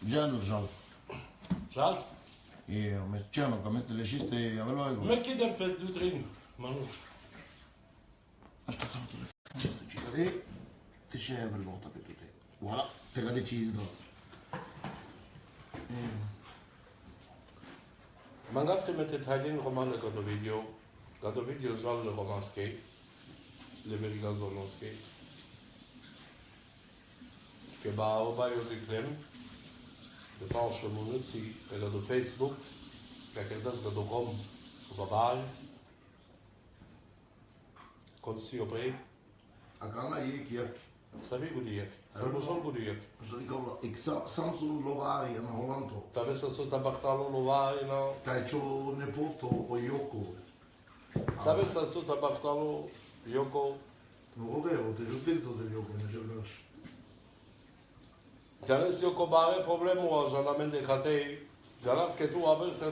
Gianno, ciao. Ciao. E ho messo, come le sciste a veloce. Ma chi ti per due trin? Aspetta un telefono, ti gira lì, ti c'è per volta per te. Voilà, te l'ha deciso. Mangat mit Italien Romane Gato video soll romanske, Leveriga Sonoske. Che va o vai o si klem, de falsche munitie, per Facebook, perché das gato com, o babal, consiglio pre. A kana je kirk. Savi gudiak, salvo sol gudiak. Zo ik al, ik Samsung Lovari in Holland. Talvez so tabartalo lovai, no? Taicho Nepoto o Yoko. Talvez so tabartalo Yoko. No ovvero, te giusto del Yoko, ne želiš. Talvez Yoko bare problemo, žalamente kate. Jalav que tu aves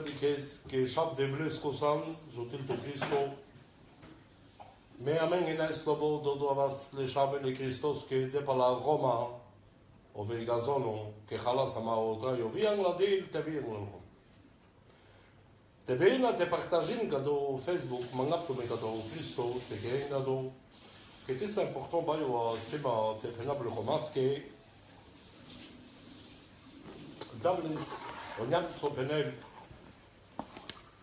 que šaf de blesko sam, žutil to Cristo. Me amen in estobo do avas le šave le Christos que de pa la Roma o Vergazono que jalas ama otra yo vian la del te bien un rom. Te bena te partajin gado Facebook mangafto me gado Cristo te gain gado que c'est important ba yo seba te penable romaske Dublins und jam so penel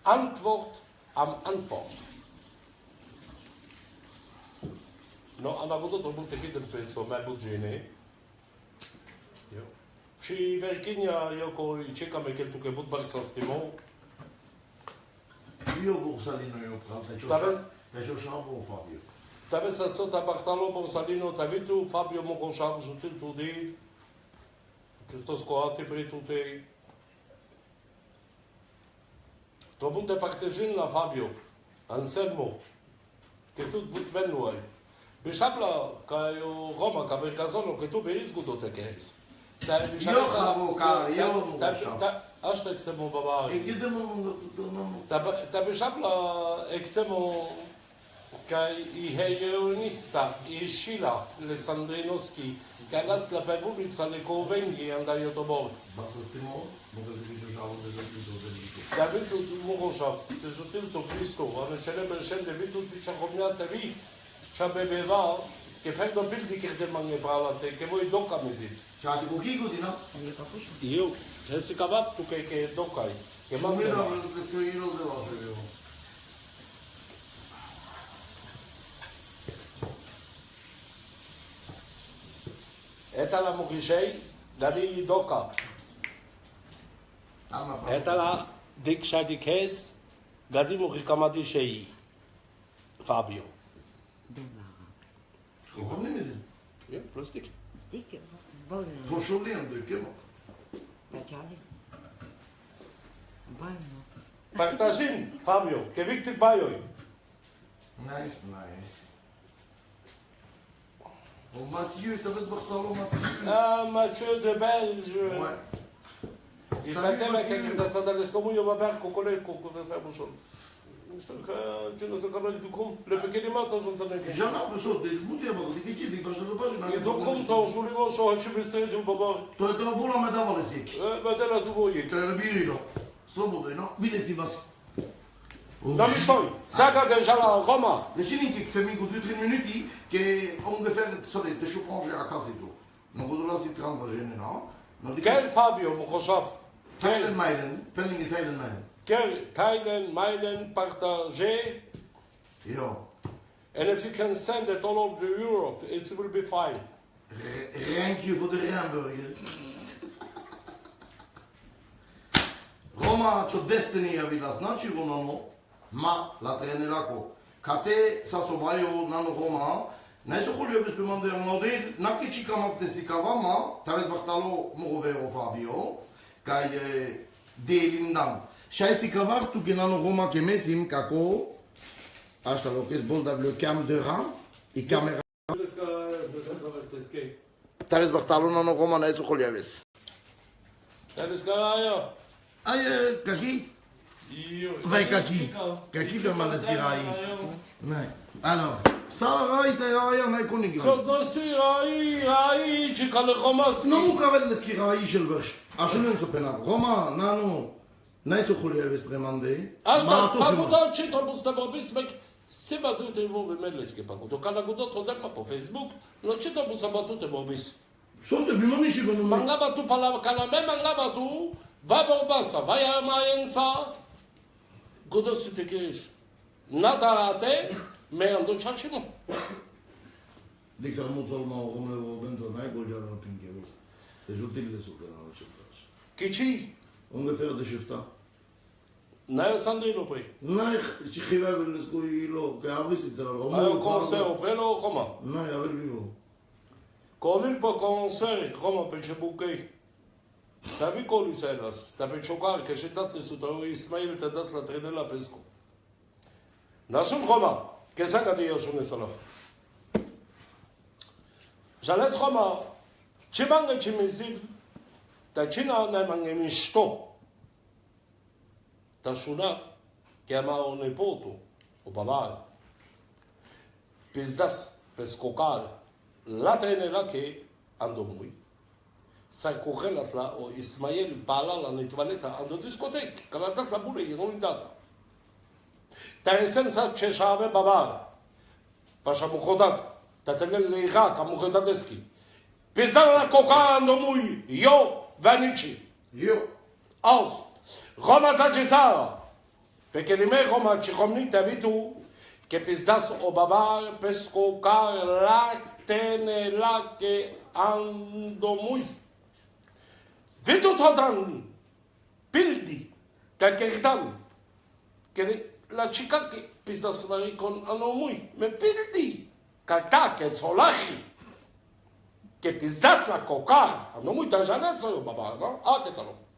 Antwort am Antwort. No, hanno avuto molte chiede penso, ma buggine. Io. Și Verkinia, io con i ceca me che tu che but bar sa stimo. Io Borsalino io prate. Taicho Chambo Fabio. Tave sa sota Bartalo Borsalino, tave tu Fabio Moconchav, jutil tu di. Christos coate pre tutte. Tu bunte partegin la Fabio. Anselmo. Che tu but venuai. Bishabla, ca eu Roma, ca Vergazono, că tu beris cu toate chestii. Io stavo cara, io non Asta exemo babari. E che devo non. Ta bishabla exemo ca i heionista, i Shila, le Sandrinovski, ca las la pevulica le convenghi andai to bord. Basta stimo, non vedo che giocavo del Ta vitu Mogoșav, te jutil to Cristo, ane celebre scende vitu ti c'ha comiata vi. C'ha beveva che prendo bildi che te mangi parlate, che voi doca mesit. Ciao, ti buchi così, no? Io, se si cava tu che docai, che mangi. Non vedo che io non devo fare. Eta la mugisei, dadi doca. Eta la diksha dikes, gadi mugikamati shei. Fabio. Kom ni med Ja, plastik. Dikke, bollen. Proszę dykę. Peciali. Bajno. Partajin, Fabio, che victic baioi. Nice, nice. O Mathieu, t'avais Bartolo Mathieu. Ah, Mathieu de Belge. Ouais. Il patema che da sadale scomuio va per cocole con sa busol. Ce nu se care du cum, le pequeni mata sunt anche. Já não pensou, desde muito tempo, de que tinha, de passar da página. E do cum to sulimo so ci bestege un babar. Tu é tão boa, mas dava lesik. Ma dela tu voi. Tu é birino. Slobodo, no? Vile si vas. Da mi stoi. Saca de jala Roma. Deci nici que se micu 2-3 minuti que ungefähr sorry, te chupange a casa tu. Não vou lá se tramba gene, no? No di Quel Fabio Mokoshap. Teilen Meilen, Penning Teilen Meilen. Quel teilen, meilen, partager. Jo. And if you can send it all over Europe, it will be fine. Rijntje voor de Rijnburger. Roma c'ho destiny a vila znači ronano, ma la trenerako. Kate sa sobaio nano Roma, ne so julio bis bemande model, naki chika mafte sikavama, taves Bartalo Morovero Fabio, kai delindan. Shai sikavar tu genano Roma ke mesim kako. Asta lo que es bolda le cam de ram e camera. Taves Bartalo nano Roma ne so julio bis. Dat is garaio. Ai, kaki. Vai Kaki. Kaki fait mal l'espiraï. Alors, ça rai te rai on a connu. צודסי ראי צ'יקה לחומאס. Non mu kavel l'espiraï של ברש. אשנו סופנה. רומא, ננו. נאיסו חולי אבספרמנדי. אשתה פגודות צ'יטו בוסטבו ביסבק. סיבתו תבוא במדלסקי פגודו. כאן אגודות הודם פה פייסבוק. לא צ'יטו בוסטבו תבוא ביס. סוסטה בימוני שיבנו. מנגבתו פלאב קלמי מנגבתו. ובורבסה. ויה מאיינסה. גודו סיטיקריס. נדרate. Meandro Chachimo. Dès que ça remonte seulement au Romain au Benzona, il y a un pinguero. C'est joli de souper dans le chauffage. Kichi. On va faire des cheftas. Naï Sandrino Pré. Naï, tu crèves avec le scoilo, qui a vu c'était là. Un concert au prélo Roma. Naï, avec lui. Quand il peut concert, Roma peut bouquet. Ça vu qu'on lui sait là. T'as fait choquer que j'ai daté sous ton Ismaël, t'as daté la traîner la pesco. Nashum Roma. Qu'est-ce que tu as dit sur ça? J'allais Roma. Tu m'as dit que tu m'as dit Tashuna, che ama un nepoto, o babà, pizdas, pescocare, la trenera che andò lui. Sai correla la o Ismael bala la netvaleta andò discoteca, che la data pure io non data. Ta esenza ce shave babà. Pasha muchodat, ta tenel l'Irak, a muchodateski. Pizdan la coca andò lui, io, Vanici. Io. Aus. Roma da Gesara, perché di me Roma ci comunita vitu, che pizdas o babà pesco car la tene la che ando muy. Vitu todan, pildi, da kerdan, che la cica che pizdas la ricon ando muy, me pildi, kata che zolachi, che pizdas la coca, ando muy da janazzo babà, no? Ah, te talo.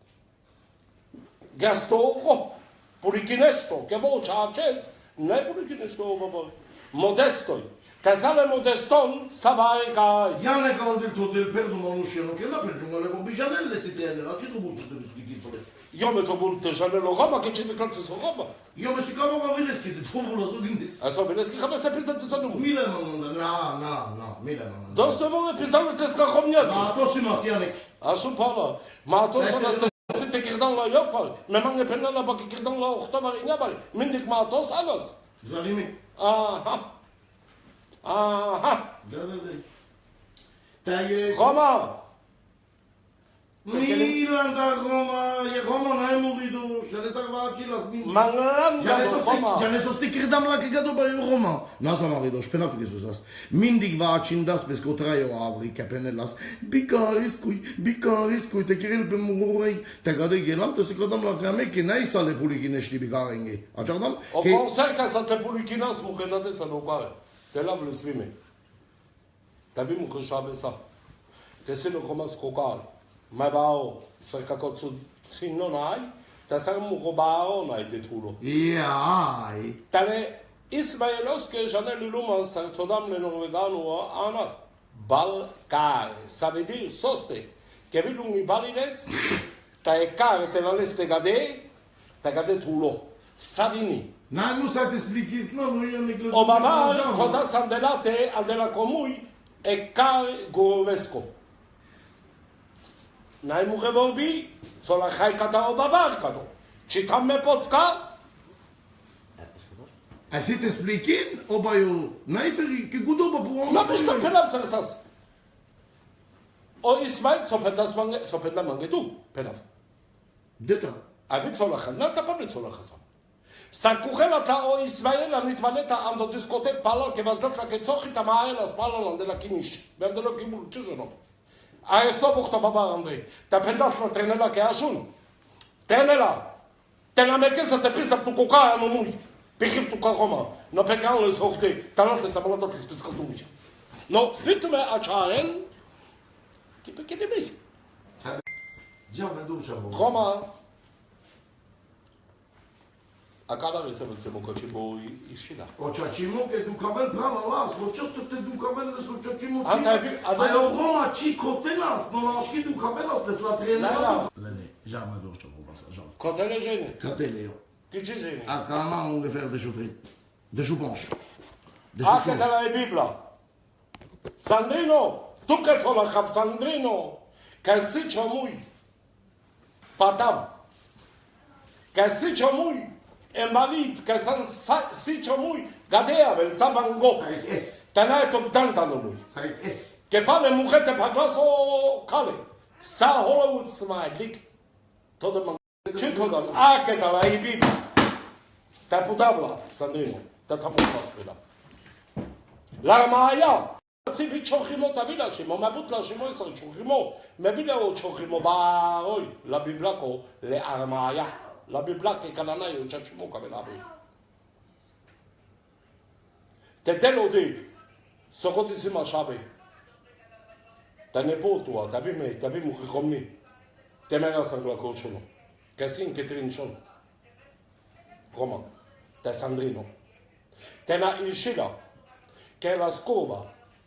Gasto, purichinesto, che voce acces, non è purichinesto, modestoi. Casale modeston, savai ca. Iane ca del tuo del perdo malusciano, che la per giungere con Bigianelle sti tele, la ci tu busto di schifo. Io metto bulte giallo Roma che ci declaro su Roma. Io mi si cavava Vileschi, tu non lo so quindi. Adesso Vileschi come sta pensando su noi? Mila no, Mila no. Dosso mo pensando che sta comiato. Ma to si ma sianek. Adesso parla, ma to sono Te kirdan la yok var. Memang penala bak kirdan la ukhta var ina var. Mindik ma tos alas. Zalimi. Aha. Gade. Taye. Roma. Milan da Roma, je Roma na murido. Je les aveva qui las min. Mangan da Roma. Ja ne so sti kirdam la che gado ba Roma. Na sa marido, spenato che susas. Mindig va cindas pes cotraio avri capenelas. Bicariskui te kiril pe muroi. Te gade gelam to si kodam la kame che nai sale pulikinesti bigaringe. Acardam? O concert ca să te pulikinas mukhedate sa nokare. Te lav le svime. Te vi mukhshabe sa. Te se no komas kokar. Mai bao, să ca să țin non ai. Te să mukhbao nai de tulo. Ai. Tale Ismaelos che janel luman sa todam le norvegano ana balcare. Ça veut dire soste. Che vi lungi balines. Ta e care te la leste gade. Ta gade tulo. Savini. N-ai nu să te explicis, nu e nici. O babà, toda sandelate al de la comui e care govesco. N-ai muhe vorbi, so la hai cata o babà, cado. Și tam me potca? Ai să te expliquin, o baiul, n-ai feri, că gudoba pu Ma bisto pelav sarsas. O Ismail so pendas mange tu, pelav. Deta. Avit so la khanata pa so la khasam. Sa kukhela ta o Ismail an mitvaleta am do discotek pala che vazdat che zochita maela spala de la kinish. Verde lo kimul chujeno. A esto bukhta baba Andrei. Ta pendas la trenela che asun. Tenela. Tena mekesa te pisa tu kuka no mui. Pikhif tu Roma. No pekan le sorte. Talent sta malato che spesco tu mi. No, fitme a charen. Che perché de me. Già me duce a Roma. Acaba de să mă coci boi ișila. O ciacimo che du cavel brava las, o ciasto te du cavel su ciacimo. Ai o Roma ci cotelas, non la schi du cavelas des la trenela. Lene, già me duce a basa, già. Cotele gene. Catele io. che ci sei? A kama ungefähr de Schutrit. De Schuponsch. De Anche dalla Bibbia. Sandrino, tu che sono la Sandrino, che si c'è muy, patav, che si c'è muy, e marit, che si c'è muy, gadea, vel savango, Sag ich es. te ne to dantano lui. Sag ich es. Che pane mucete pa glaso kale, sa Hollywood smajlik, to da man, čito da, anche dalla Bibbia, te putavla, Sandrino, te tamo paspila. La Maya. Si צ'וכימו תביא להשימו, מבוט להשימו עשר צ'וכימו, מביא לו צ'וכימו באוי, לביבלקו, לארמיה, לביבלקה כלנאי, צ'שימו כבל אבי. תתן אותי, סוקותי סימה שווה. תנפו אותו, תביא מוכיחומני. תמר עשר לקול שלו. כסין כטרינשון. רומא, תסנדרינו. תנה אישילה, כלסקובה.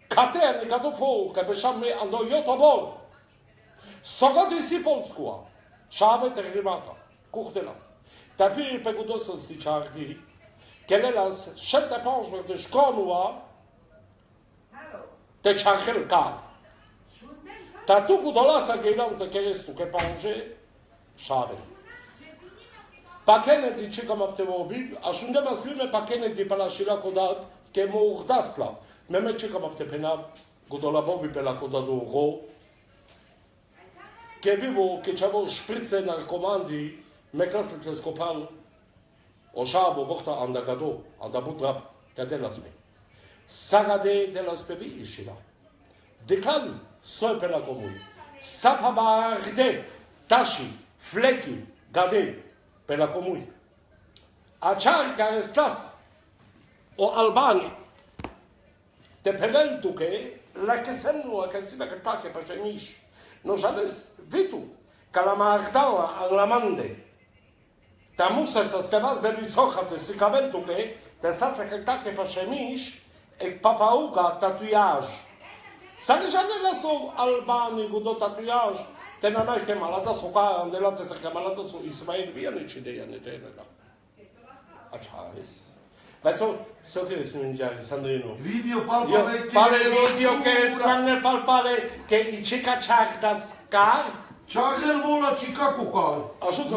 Katerne gadofo, che besciamme andò io tobol. Sogoti si polskua. Шаве терримата. Кухтена. Та фили пегудоса си чарди. Келелас шете панжвер де шконуа. Те чархел кар. Та ту гудоласа гейланта кересту ке панже. Шаве. Пакене ди чекам автомобиль, а шунде маслиме пакене ди палашила кодат, ке моурдасла. Même si comme tu penav, quand on l'a vu pour la côte d'Oro, que vivo que chavo spritze narkomandi, mais quand tu te scopal, au chavo vorta andagado, andabutrap, cadelasme. Sagade de las bevi ishila. Dekan so per la comune. Sapabarde, tashi, fleki, gade per la comune. Achar carestas o Albani. Te pelel tu che la che senu a che si la che pacche per chemish no jales vitu calamardala alla mande ta musa sa stava zeli sochate si kabel tu che te sa che pacche per chemish e papauga tatuage sa che jale la so albani gudo tatuage te na mai che malata so ka andela te sa che malata so Ismail viene ci dei anni te la achais. Weißt du, so che sono in già Sandrino. Video palpare. Pare video che scanne palpare che i cica das car. Чархел вола Чикаго кар. А что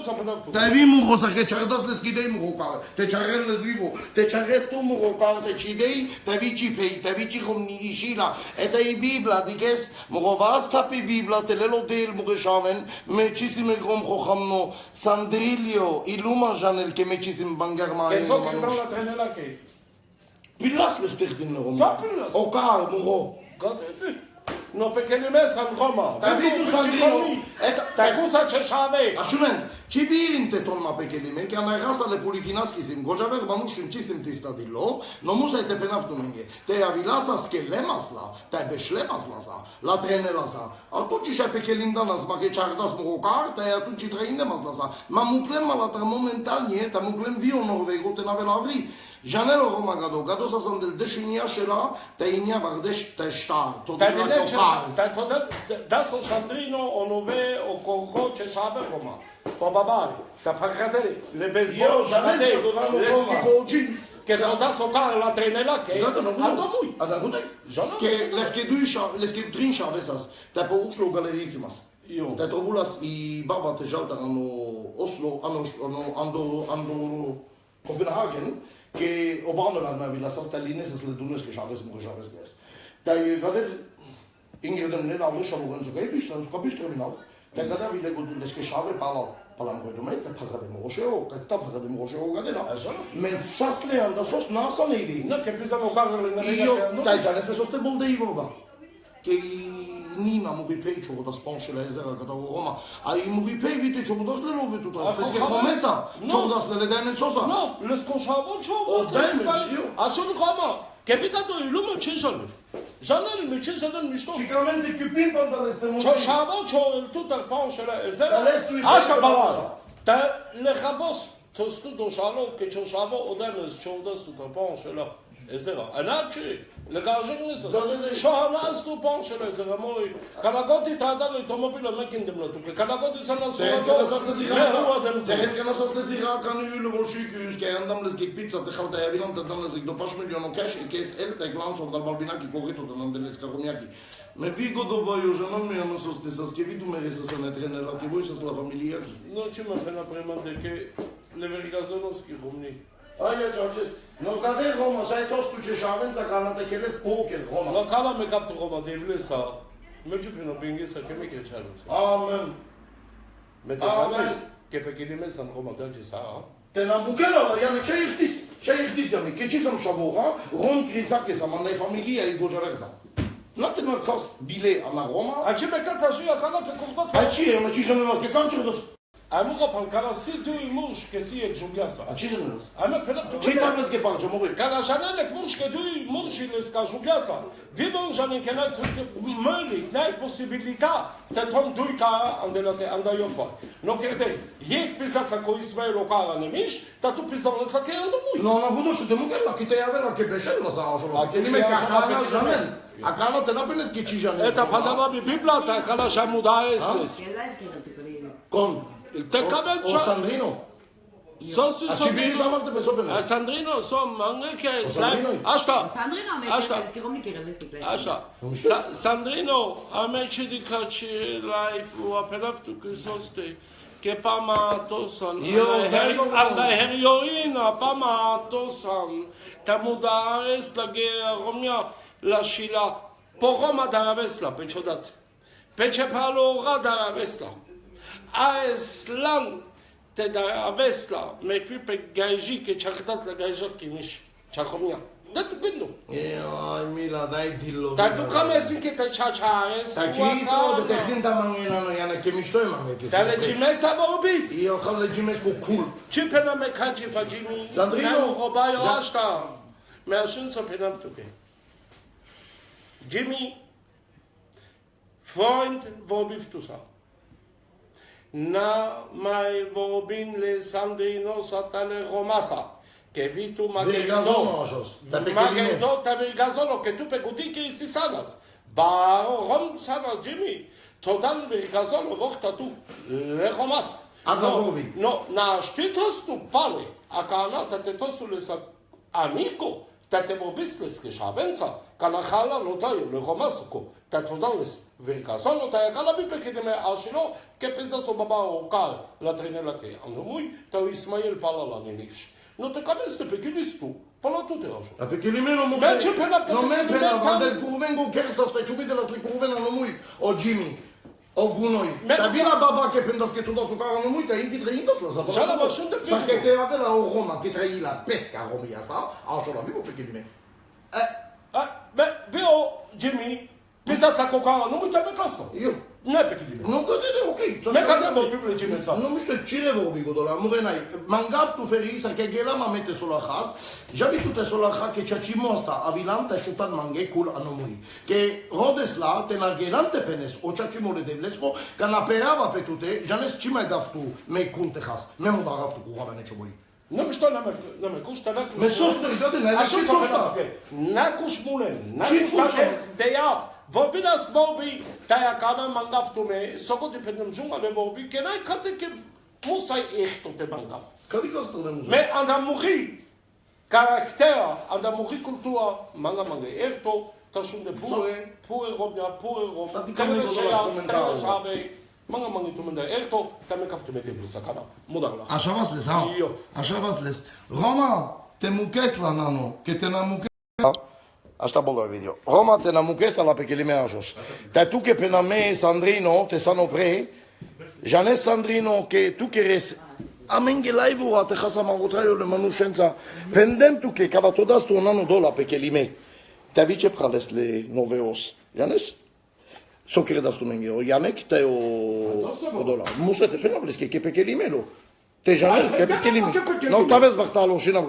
за панавку? Та ви му го саке чардас лес кидей му го кар. Те чархел лес виво. Те чархесту му го кар те чидей, та ви чипей, та ви чихомни ишила. Ета и Библа, дикес му го вас тапи Библа, те лело дел му го шавен, ме чисиме гром хохамно, Сандрилио, и лума жанел ке ме чисим бангарма. Che so che non la trenela che. Пилас лес техтин на рома. Fa pillas. О кар му го. No perché ne messa in Roma. Та ви ту Сандрило. Та cosa c'è шаве? Աշունեն, չի բիրին թե տոնմա պեկելի մենք անայղասալ է պոլիկինասկիզիմ, գոջավեղ բանուշին չիսիմ տիստադիլո, նոմուս այդ է պենավտում ենք է, թե ավիլասա սկելեմ ասլա, թե բեշլեմ ասլասա, լա տրենել ասա, ատու ճիշ է պեկելին դանաս, մակե չաղդաս մողոկար, թե ատու չի տրեինեմ ասլասա, մա մուկլեմ մալատր մոմենտալնի է, թե մուկլեմ վիո նորվեգո տեն ավել ավրի, Janelo Romagado, Gado Sassan del Deshinia Shela, Tainia Vardesh Teshtar, Das o Sandrino o Nove o Corro c'è Shabe Roma. Po babari, ta parcateri, le baseball, le skigogi, che da so car la trenela che ando muy. Che le skidrin chavesas, ta po ušlo galerissimas. Ta trobulas I baba te jaltano Oslo, ando Copenhagen. Che Obama na vila sa Stalines le dunes che chaves mo chaves ges. Dai gader ingredient ne la rusha mo ganzo che bis ko bis terminal. Dai gader vile godules che chave pala mo domete paga de mo sheo, che ta paga de mo sheo gadela. Men sasle anda sos nasa nevi. No che pisano carro in Io dai già le soste bolde ivoba. Che Nina mu ripei ciò da sponsola ezera che da Roma. Ai mu ripei vite ciò da slelo vetu tra. Perché promessa ciò da slele dane sosa. No, le sconciavo ciò. A sono Roma. Che peccato il lume ci sono. Janel mi ci sono mi sto. Sicuramente più pimpa dalle Ciò scavo ciò il tutto il ponchela ezera. Asha bala. Ta le rabos. Tostu do shalo che ciò scavo o danes ciò da tutto il ponchela. ezera. Anachi, le gajeng Da, da, da. Shohanas tu ponche le ezera moi. Kanagoti tada le automobile mekindem lo tu. Kanagoti sana זה הסכם so. זה הסכם לזירה כאן יהיו לבולשיקיוס, כי אדם לסגיק פיצה, תחלת אבילם, תדם לזיק דופש מיליון קש, כס אל תגלנס, אבל בלבינקי קורית אותה, נמדלס קרומיאקי. מביא גודו ביו, ז'נון מיאנוסוס, תססקביטו מריסס הנטרן, אלא כיבוי שס לפמיליאק. No ci me fai una premante che le verigazonovski rumni. Aia, Georges, no cade Roma, sai tostu ce șavența ca na te cheles poker, Roma. La cala me capto Roma devlesa. Me ci pino bingesa che me che c'hanno. Amen. Me te Amen. chames che perché di me san Roma da ci sa. Te na bukela, Iane, ce ești, Iane, che ci sam șabora, Rom crisa che sa mandai familia e gojaverza. Nu te mă cos dile ana Roma. A ce me cata și a cala pe cordat. Aici e, mă, ci să ne las că cam ce dos. Am că pan cala si doi muș che si e juliasa. A ce să ne las? Am pe laptop. Ce tam las că pan ce mă voi? Cala janele muș che doi muș le ska juliasa. Vivon jane che na măli, n-ai posibilità te ton doi ca andelate andai fa. No crede. Iec pisat la co Ismail o cala nemiș, dar tu pisat la che ando mui. Nu am avut și de mugela, că te avea că beșel la sa așa. Că nimeni ca cala jamen. A cala te napeles că ci jamen. Это подава би библата, кала шамуда естес. Che live che non ti credo. Con Te camen o Sandrino. Sosu A ce bine să mă te pe A Sandrino so mange che Sandrino? Asta. Sandrino me Asta. che romni che resti gleich. Asta. Sandrino a me ci di caci live o apelap tu che soste. Che pama tosan. Io, bello. alla herioina pama tosan. Tamuda es la guerra romia la shila. Poroma daravesla pechodat. Pechepalo daravesla. Aeslan te daravesla. Me qui pe gaji che chakdat la gaji che mish. Chachomia. Da tu gându. Ai mila, dai dillo. Dar tu come si che te chachares? Ta criso de te gânda mangena no Iane, că mișto e mange că. Dar legimesa vorbis. Eu cam legimesc cu cool. Ce pena me caci pagini? Sandrino. Robaio asta. Me ajuns să penam tu che. Jimmy, Freund, vorbif tu sa. Na mai vorbin le Sandrino satale Romasa. Che vitu Vergazono a jos. Da pe cheline. Magendo ta vergazono che tu pe gudi che si sanas. Ba rom sana Jimmy. Todan vergazono vorta tu. Le Romas. Ada vorbi. No, na știtos tu pale. A cana ta te tosule sa amico. Ta te vorbisles che șavența. Ca la hala notaio le Romasco. Ta todanles vergazono ta e cala bi pe che me ashino che pesa so baba o car la trenela che ando mui ta Ismail pala la nenish. No te cameste pe chilistu. Pala tu te așa. A pe cheline no mu. Merge pe la- No me pe pe la- la van del curven go ker sa sfeciu de las li curven no mui. O Jimmy. O gunoi. Me- Ta vina baba che pendas che tu da su cara no mui, ta inti treindos la sa. Ja, la va sunt de Sa pe- che te avea o Roma, che trei la pesca Romia sa. Așa la vivo pe cheline. Ah, beh, veo Jimmy. Pisa ta coca, nu uita pe casă. Io. Ne pe chilime. Nu că de ok. Me cade vorbi pe Jimmy sa. Nu știu ce vorbi cu dola, nu venai. Mangaf tu ferisa che gela ma mette solo khas. Già vi tutte solo kha che chachimosa avilanta shutan mange kul anomui. Che rodesla te na gelante penes o chachimole de vlesco kana perava pe tute, janes ci mai daftu me kul te khas. Me mu daraftu ku ravane chomoi. Nu mi știu, nu mi cuști, nu Me soster de ne Așa și că tosta. na cuș mulen, na Ce cuș cuș? de ea. Vorbi nas vorbi, ta cana mangaf tu me, soko dependem junga le vorbi, că n-ai cate că musai echto te mangaf. Care că asta de muzică? Me anda muri caracter, anda muri cultura, manga echto, ta sunt de pure romia, pure rom. Adică nu e doar la comentar. Manga tu manda echto, ta me kaftu me te vlesa kana. Modala. Așa vas les, ha? Io. Așa vas les. Roma, te muches la nano, că te na muches. Asta bolo video. Roma te na muches la pe kelime ajos. Ta tu che pena me Sandrino, te sano pre. Janes Sandrino che tu che res amenge live o te khasa marotraio le manuscenza. Pendem tu che cada todas tu nano dola pe kelime. Te vice prales le noveos. Janes? So che das tu menge o Janek te o dola. Musa te pena bles che pe kelime lo. Te janel che pe kelime. No taves bachtalo shina